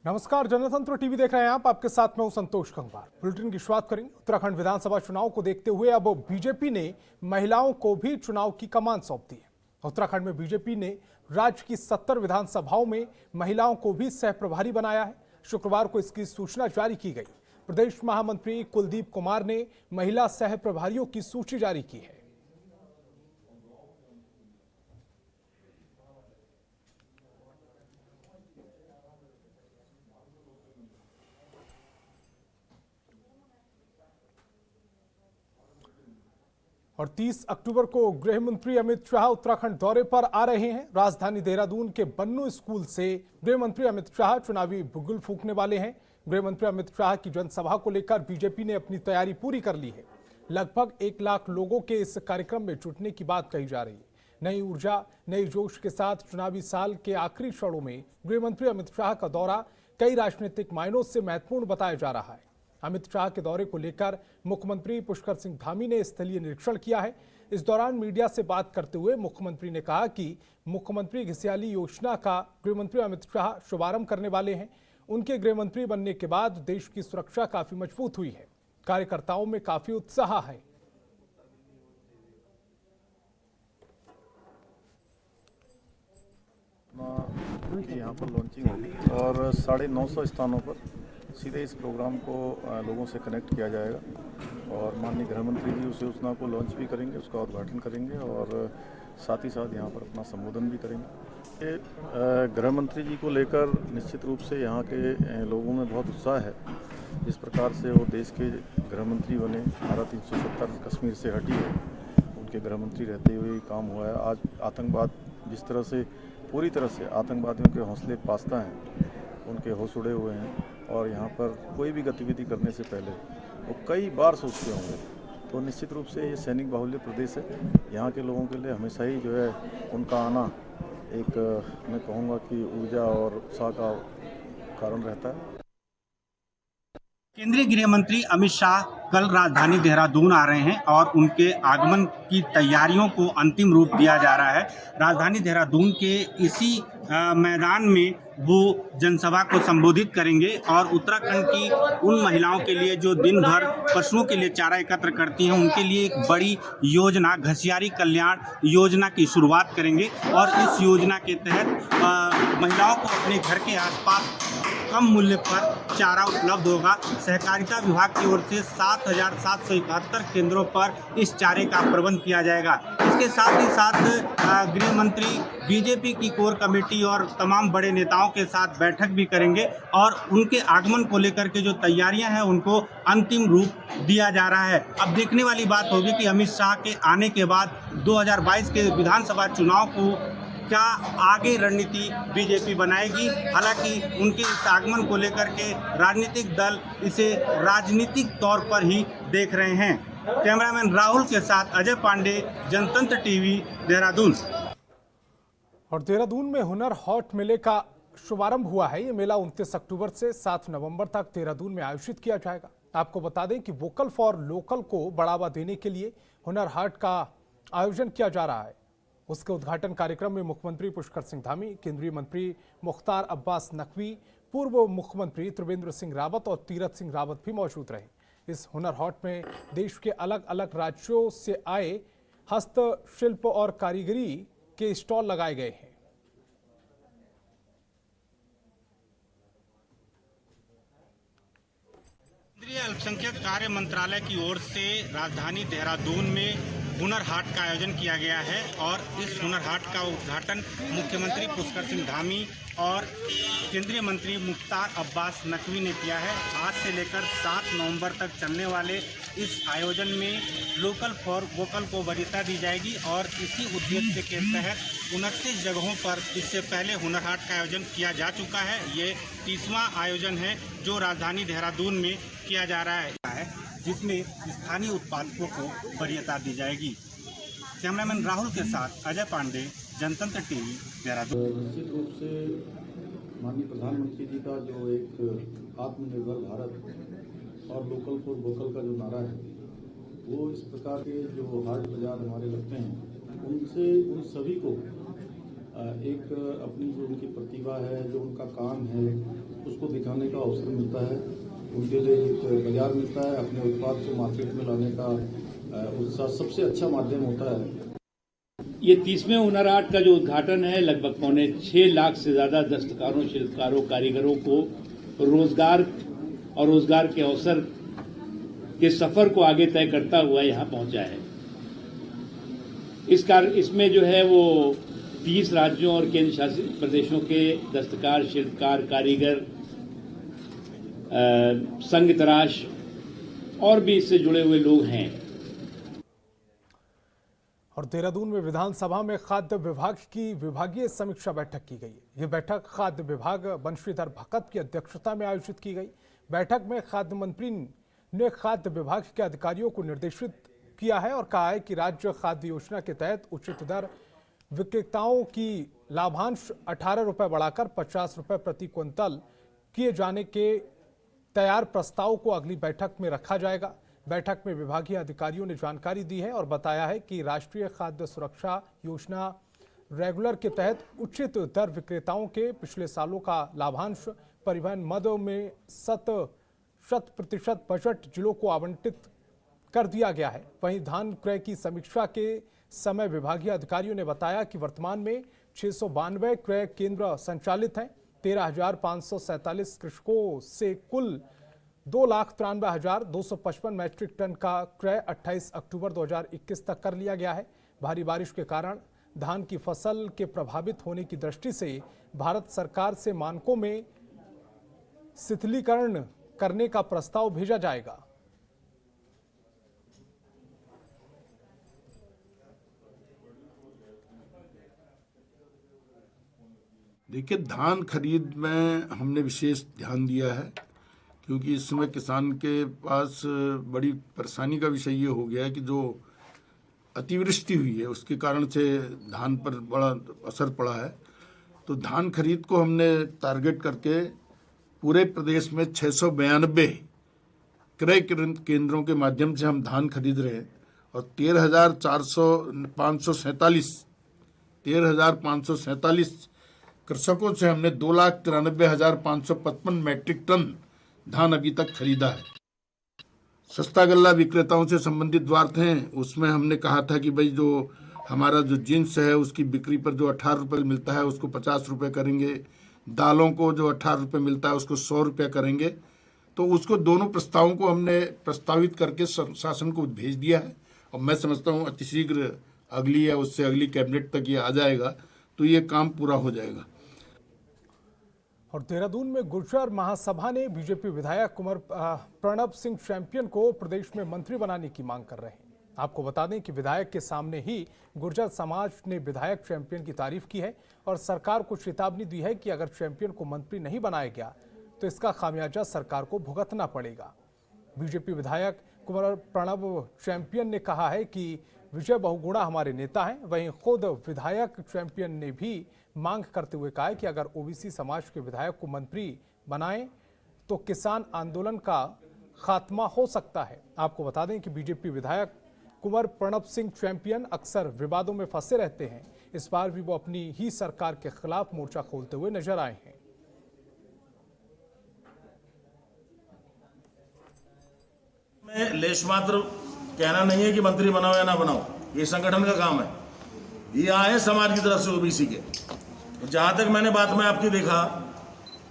नमस्कार, जनतंत्र टीवी देख रहे हैं आप। आपके साथ में हूं संतोष गंगवार। बुलेटिन की शुरुआत करेंगे। उत्तराखंड विधानसभा चुनाव को देखते हुए अब बीजेपी ने महिलाओं को भी चुनाव की कमान सौंप दी है। उत्तराखंड में बीजेपी ने राज्य की 70 विधानसभाओं में महिलाओं को भी सह प्रभारी बनाया है। शुक्रवार को इसकी सूचना जारी की गई। प्रदेश महामंत्री कुलदीप कुमार ने महिला सह प्रभारियों की सूची जारी की है। और 30 अक्टूबर को गृह मंत्री अमित शाह उत्तराखंड दौरे पर आ रहे हैं। राजधानी देहरादून के बन्नू स्कूल से गृह मंत्री अमित शाह चुनावी बुगुल फूंकने वाले हैं। गृह मंत्री अमित शाह की जनसभा को लेकर बीजेपी ने अपनी तैयारी पूरी कर ली है। लगभग 1 लाख लोगों के इस कार्यक्रम में जुटने की बात कही जा रही है। नई ऊर्जा, नई जोश के साथ चुनावी साल के आखिरी क्षणों में गृह मंत्री अमित शाह का दौरा कई राजनीतिक मायनों से महत्वपूर्ण बताया जा रहा है। अमित शाह के दौरे को लेकर मुख्यमंत्री पुष्कर सिंह धामी ने स्थलीय निरीक्षण किया है। इस दौरान मीडिया से बात करते हुए मुख्यमंत्री ने कहा कि मुख्यमंत्री घिसियाली योजना का गृहमंत्री अमित शाह शुभारंभ करने वाले हैं। उनके गृहमंत्री बनने के बाद देश की सुरक्षा काफी मजबूत हुई है। कार्यकर्ताओं में काफी उत्साह है। यहाँ पर लॉन्चिंग होगी और 950 स्थानों पर सीधे इस प्रोग्राम को लोगों से कनेक्ट किया जाएगा और माननीय गृह मंत्री जी उस योजना को लॉन्च भी करेंगे, उसका उद्घाटन करेंगे और साथ ही साथ यहाँ पर अपना संबोधन भी करेंगे। गृह मंत्री जी को लेकर निश्चित रूप से यहाँ के लोगों में बहुत उत्साह है। जिस प्रकार से वो देश के गृह मंत्री बने, धारा 370 कश्मीर से हटी है, उनके गृह मंत्री रहते हुए काम हुआ है। आज आतंकवाद जिस तरह से पूरी तरह से आतंकवादियों के हौसले पास्ता हैं, उनके होश उड़े हुए हैं और यहाँ पर कोई भी गतिविधि करने से पहले वो कई बार सोचते होंगे। तो निश्चित रूप से ये सैनिक बाहुल्य प्रदेश है। यहाँ के लोगों के लिए हमेशा ही जो है उनका आना एक मैं कहूँगा कि ऊर्जा और उत्साह का कारण रहता है। केंद्रीय गृह मंत्री अमित शाह कल राजधानी देहरादून आ रहे हैं और उनके आगमन की तैयारियों को अंतिम रूप दिया जा रहा है। राजधानी देहरादून के इसी मैदान में वो जनसभा को संबोधित करेंगे और उत्तराखंड की उन महिलाओं के लिए जो दिन भर पशुओं के लिए चारा एकत्र करती हैं, उनके लिए एक बड़ी योजना घसियारी कल्याण योजना की शुरुआत करेंगे और इस योजना के तहत महिलाओं को अपने घर के आसपास कम मूल्य पर चारा उपलब्ध होगा। सहकारिता विभाग की ओर से 7,771 केंद्रों पर इस चारे का प्रबंध किया जाएगा। इसके साथ ही साथ गृह मंत्री बीजेपी की कोर कमेटी और तमाम बड़े नेताओं के साथ बैठक भी करेंगे और उनके आगमन को लेकर के जो तैयारियां हैं उनको अंतिम रूप दिया जा रहा है। अब देखने वाली बात होगी कि अमित शाह के आने के बाद 2022 के विधानसभा चुनाव को क्या आगे रणनीति बीजेपी बनाएगी। हालांकि उनके इस आगमन को लेकर के राजनीतिक दल इसे राजनीतिक तौर पर ही देख रहे हैं। कैमरामैन राहुल के साथ अजय पांडे, जनतंत्र टीवी, देहरादून। और देहरादून में हुनर हाट मेले का शुभारंभ हुआ है। ये मेला 29 अक्टूबर से 7 नवंबर तक देहरादून में आयोजित किया जाएगा। आपको बता दें कि वोकल फॉर लोकल को बढ़ावा देने के लिए हुनर हाट का आयोजन किया जा रहा है। उसके उद्घाटन कार्यक्रम में मुख्यमंत्री पुष्कर सिंह धामी, केंद्रीय मंत्री मुख्तार अब्बास नकवी, पूर्व मुख्यमंत्री त्रिवेंद्र सिंह रावत और तीरथ सिंह रावत भी मौजूद रहे। इस हुनर हाट में देश के अलग अलग राज्यों से आए हस्तशिल्प और कारीगरी के स्टॉल लगाए गए हैं। केंद्रीय अल्पसंख्यक कार्य मंत्रालय की ओर से राजधानी देहरादून में हुनर हाट का आयोजन किया गया है और इस हुनर हाट का उद्घाटन मुख्यमंत्री पुष्कर सिंह धामी और केंद्रीय मंत्री मुख्तार अब्बास नकवी ने किया है। आज से लेकर 7 नवंबर तक चलने वाले इस आयोजन में लोकल फॉर वोकल को वरीयता दी जाएगी और इसी उद्देश्य के तहत 29 जगहों पर इससे पहले हुनर हाट का आयोजन किया जा चुका है। ये 30वां आयोजन है जो राजधानी देहरादून में किया जा रहा है, जिसमें स्थानीय उत्पादकों को वरीयता दी जाएगी। कैमरामैन राहुल के साथ अजय पांडे, जनतंत्र टीवी, देहरादून। निश्चित रूप से माननीय प्रधानमंत्री जी का जो एक आत्मनिर्भर भारत और लोकल फॉर वोकल का जो नारा है, वो इस प्रकार के जो हाट बाजार हमारे लगते हैं उनसे उन सभी को एक अपनी जो उनकी प्रतिभा है, जो उनका काम है, उसको दिखाने का अवसर मिलता है। उनके लिए एक बाजार मिलता है, अपने उत्पाद को मार्केट में लाने का उत्साह सबसे अच्छा माध्यम होता है। ये 30वें हुनर हाट का जो उद्घाटन है, लगभग 6.25 लाख से ज़्यादा दस्तकारों, शिल्पकारों, कारीगरों को रोजगार और रोजगार के अवसर के सफर को आगे तय करता हुआ यहाँ पहुंचा है। इसमें जो है वो 30 राज्यों और केंद्र शासित प्रदेशों के दस्तकार, शिल्पकार, कारीगर, संघ तराश और भी इससे जुड़े हुए लोग हैं। और देहरादून में विधानसभा में खाद्य विभाग की विभागीय समीक्षा बैठक की गई। ये बैठक खाद्य विभाग बंशीधर भगत की अध्यक्षता में आयोजित की गई। बैठक में खाद्य मंत्री ने खाद्य विभाग के अधिकारियों को निर्देशित किया है और कहा है कि राज्य खाद्य योजना के तहत उचित दर विक्रेताओं की लाभांश 18 रुपये बढ़ाकर 50 रुपये प्रति क्विंटल किए जाने के तैयार प्रस्ताव को अगली बैठक में रखा जाएगा। बैठक में विभागीय अधिकारियों ने जानकारी दी है और बताया है कि राष्ट्रीय खाद्य सुरक्षा योजना रेगुलर के तहत उचित दर विक्रेताओं के पिछले सालों का लाभांश परिवहन मद में 100% बजट जिलों को आवंटित कर दिया गया है। वहीं धान क्रय की समीक्षा के समय विभागीय अधिकारियों ने बताया कि वर्तमान में 692 क्रय केंद्र संचालित हैं। 13,547 कृषकों से कुल 2,93,255 मैट्रिक टन का क्रय 28 अक्टूबर 2021 तक कर लिया गया है। भारी बारिश के कारण धान की फसल के प्रभावित होने की दृष्टि से भारत सरकार से मानकों में शिथिलीकरण करने का प्रस्ताव भेजा जाएगा। देखिए, धान खरीद में हमने विशेष ध्यान दिया है क्योंकि इस समय किसान के पास बड़ी परेशानी का विषय ये हो गया है कि जो अतिवृष्टि हुई है उसके कारण से धान पर बड़ा असर पड़ा है। तो धान खरीद को हमने टारगेट करके पूरे प्रदेश में 692 क्रय केंद्रों के माध्यम से हम धान खरीद रहे हैं और 13,547 कृषकों से हमने 2,93,555 मैट्रिक टन धान अभी तक खरीदा है। सस्ता गल्ला विक्रेताओं से संबंधित बात हैं, उसमें हमने कहा था कि भाई जो हमारा जो जिन्स है उसकी बिक्री पर जो 18 रुपये मिलता है उसको 50 रुपये करेंगे, दालों को जो 18 रुपये मिलता है उसको 100 रुपये करेंगे। तो उसको दोनों प्रस्तावों को हमने प्रस्तावित करके शासन को भेज दिया है और मैं समझता हूँ अतिशीघ्र अगली या उससे अगली कैबिनेट तक ये आ जाएगा तो ये काम पूरा हो जाएगा। और देहरादून में गुर्जर महासभा ने बीजेपी विधायक कुंवर प्रणब सिंह चैंपियन को प्रदेश में मंत्री बनाने की मांग कर रहे हैं। आपको बता दें कि विधायक के सामने ही गुर्जर समाज ने विधायक चैंपियन की तारीफ की है और सरकार को चेतावनी दी है कि अगर चैंपियन को मंत्री नहीं बनाया गया तो इसका खामियाजा सरकार को भुगतना पड़ेगा। बीजेपी विधायक कुंवर प्रणब चैंपियन ने कहा है कि विजय बहुगुणा हमारे नेता हैं। वहीं खुद विधायक चैंपियन ने भी मांग करते हुए कहा है कि अगर ओबीसी समाज के विधायक को मंत्री बनाएं तो किसान आंदोलन का खात्मा हो सकता है। आपको बता दें कि बीजेपी विधायक कुंवर प्रणब सिंह चैंपियन अक्सर विवादों में फंसे रहते हैं। इस बार भी वो अपनी ही सरकार के खिलाफ मोर्चा खोलते हुए नजर आए हैं। में लेश मात्र कहना नहीं है कि मंत्री बनाओ या ना बनाओ, ये संगठन का काम है। ये आए समाज की तरफ से ओबीसी के। जहां तक मैंने बात में आपकी देखा,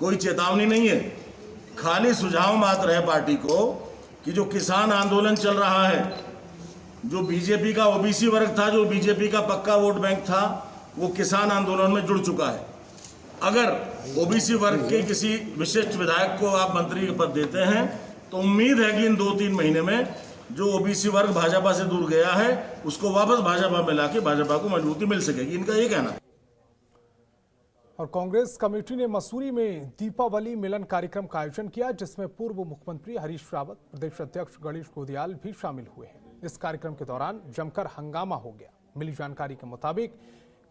कोई चेतावनी नहीं है, खाली सुझाव मात्र है पार्टी को कि जो किसान आंदोलन चल रहा है, जो बीजेपी का ओबीसी वर्ग था, जो बीजेपी का पक्का वोट बैंक था, वो किसान आंदोलन में जुड़ चुका है। अगर ओबीसी वर्ग के किसी विशिष्ट विधायक को आप मंत्री के पद देते हैं तो उम्मीद है कि इन 2-3 महीने में जो ओबीसी वर्ग भाजपा से दूर गया है उसको वापस भाजपा में लाके भाजपा को मजबूती मिल सकेगी, इनका ये कहना है। और कांग्रेस कमेटी ने मसूरी में दीपावली मिलन कार्यक्रम का आयोजन किया, जिसमें पूर्व मुख्यमंत्री हरीश रावत, प्रदेश अध्यक्ष गणेश गोदियाल भी शामिल हुए हैं। इस कार्यक्रम के दौरान जमकर हंगामा हो गया। मिली जानकारी के मुताबिक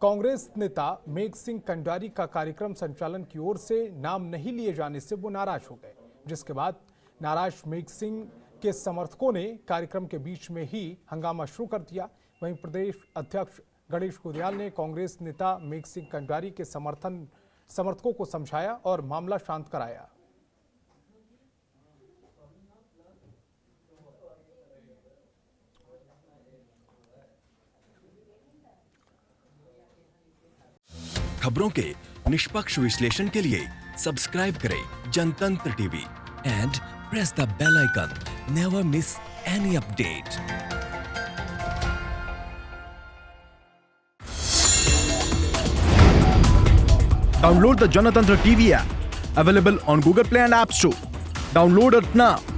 कांग्रेस नेता मेघ सिंह कंडारी का कार्यक्रम संचालन की ओर से नाम नहीं लिए जाने से वो नाराज हो गए, जिसके बाद नाराज मेघ सिंह के समर्थकों ने कार्यक्रम के बीच में ही हंगामा शुरू कर दिया। वहीं प्रदेश अध्यक्ष गणेश कुदियाल ने कांग्रेस नेता मेघ सिंह कंडारी के समर्थकों को समझाया और मामला शांत कराया। खबरों के निष्पक्ष विश्लेषण के लिए सब्सक्राइब करें Janatantra TV and press the bell icon. Never miss any update. Download the Janatantra TV app, available on Google Play and App Store. Download it now.